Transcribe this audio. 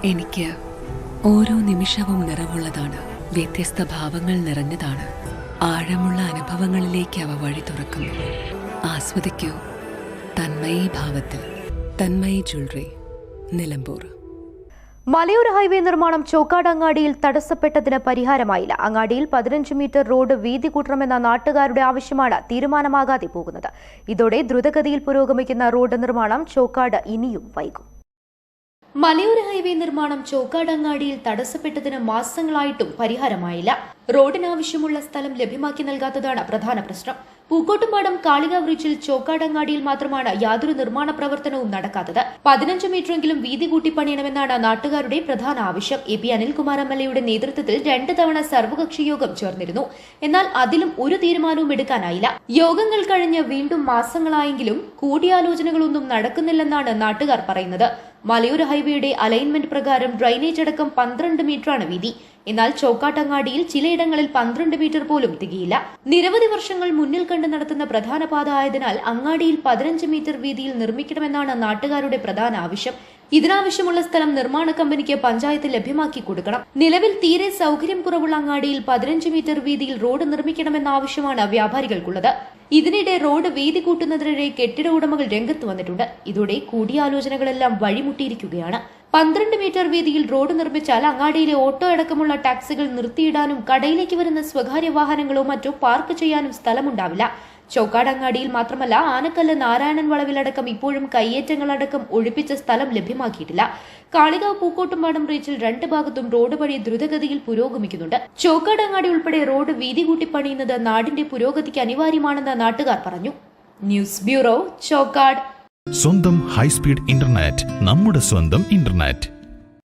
എനിക്ക് ഓരോ നിമിഷവും നിറവുള്ളതാണ്. വ്യത്യസ്ത ഭാവങ്ങൾ നിറഞ്ഞതാണ്. ആഴമുള്ള അനുഭവങ്ങളിലേക്ക് അവ വഴി തുറക്കുന്നു. ആസ്വദിക്കൂ തന്മയി ഭാവത്തിൽ. തന്മയി ജ്വല്ലറി, നിലമ്പൂർ. മലയോര ഹൈവേ നിർമ്മാണം ചോക്കാട് അങ്ങാടിയിൽ തടസ്സപ്പെട്ടതിന് പരിഹാരമായില്ല. അങ്ങാടിയിൽ 15 മീറ്റർ റോഡ് വീതി കൂട്ടണമെന്ന നാട്ടുകാരുടെ ആവശ്യമാണ് തീരുമാനമാകാതെ പോകുന്നത്. ഇതോടെ ദ്രുതഗതിയിൽ പുരോഗമിക്കുന്ന റോഡ് നിർമ്മാണം ചോക്കാട് ഇനിയും വൈകും. മലയോര ഹൈവേ നിർമ്മാണം ചോക്കാട് അങ്ങാടിയിൽ തടസ്സപ്പെട്ടതിന് മാസങ്ങളായിട്ടും പരിഹാരമായില്ല. റോഡിനാവശ്യമുള്ള സ്ഥലം ലഭ്യമാക്കി നൽകാത്തതാണ് പ്രധാന പ്രശ്നം. പൂക്കോട്ടുംപാടം കാളികാവ് റീച്ചിൽ ചോക്കാട് അങ്ങാടിയിൽ മാത്രമാണ് യാതൊരു നിർമ്മാണ പ്രവർത്തനവും നടക്കാത്തത്. 15 മീറ്ററെങ്കിലും വീതി കൂട്ടി പണിയണമെന്നാണ് നാട്ടുകാരുടെ പ്രധാന ആവശ്യം. AP അനിൽകുമാർ MLA നേതൃത്വത്തിൽ 2 തവണ സർവകക്ഷി യോഗം ചേർന്നിരുന്നു. എന്നാൽ അതിലും ഒരു തീരുമാനവും എടുക്കാനായില്ല. യോഗങ്ങൾ കഴിഞ്ഞ് വീണ്ടും മാസങ്ങളായെങ്കിലും കൂടിയാലോചനകളൊന്നും നടക്കുന്നില്ലെന്നാണ് നാട്ടുകാർ പറയുന്നത്. മലയോര ഹൈവേയുടെ അലൈൻമെന്റ് പ്രകാരം ഡ്രൈനേജ് അടക്കം 12 മീറ്ററാണ് വീതി. എന്നാൽ ചോക്കാട്ടങ്ങാടിയിൽ ചിലയിടങ്ങളിൽ 12 മീറ്റർ പോലും തികയില്ല. നിരവധി വർഷങ്ങൾ മുന്നിൽ കണ്ട് നടത്തുന്ന പ്രധാന പാത ആയതിനാൽ അങ്ങാടിയിൽ 15 മീറ്റർ വീതിയിൽ നിർമ്മിക്കണമെന്നാണ് നാട്ടുകാരുടെ പ്രധാന ആവശ്യം. ഇതിനാവശ്യമുള്ള സ്ഥലം നിർമ്മാണ കമ്പനിക്ക് പഞ്ചായത്ത് ലഭ്യമാക്കി കൊടുക്കണം. നിലവിൽ തീരെ സൗകര്യം കുറവുള്ള അങ്ങാടിയിൽ 15 മീറ്റർ വീതിയിൽ റോഡ് നിർമ്മിക്കണമെന്ന ആവശ്യമാണ് വ്യാപാരികൾക്കുള്ളത്. ഇതിനിടെ റോഡ് വീതി കൂട്ടുന്നതിനിടെ കെട്ടിട ഉടമകൾ രംഗത്ത് വന്നിട്ടുണ്ട്. ഇതോടെ കൂടിയാലോചനകളെല്ലാം വഴിമുട്ടിയിരിക്കുകയാണ്. 12 മീറ്റർ വീതിയിൽ റോഡ് നിർമ്മിച്ചാൽ അങ്ങാടിയിലെ ഓട്ടോ അടക്കമുള്ള ടാക്സികൾ നിർത്തിയിടാനും കടയിലേക്ക് വരുന്ന സ്വകാര്യ വാഹനങ്ങളോ മറ്റോ പാർക്ക് ചെയ്യാനും സ്ഥലമുണ്ടാവില്ല. ചോക്കാട് അങ്ങാടിയിൽ മാത്രമല്ല, ആനക്കല്ല്, നാരായണൻ വളവിലടക്കം ഇപ്പോഴും കയ്യേറ്റങ്ങളടക്കം ഒഴിപ്പിച്ച സ്ഥലം ലഭ്യമാക്കിയിട്ടില്ല. കാളികാവ് പൂക്കോട്ടുംപാടം റീച്ചിൽ 2 ഭാഗത്തും റോഡ് പണി ദ്രുതഗതിയിൽ പുരോഗമിക്കുന്നുണ്ട്. ചോക്കാട് അങ്ങാടി ഉൾപ്പെടെ റോഡ് വീതി കൂട്ടി പണിയുന്നത് നാടിന്റെ പുരോഗതിക്ക് അനിവാര്യമാണെന്ന് നാട്ടുകാർ പറഞ്ഞു. News bureau, Chokkad. സ്വന്തം ഹൈസ്പീഡ് ഇന്റർനെറ്റ്, നമ്മുടെ സ്വന്തം ഇന്റർനെറ്റ്.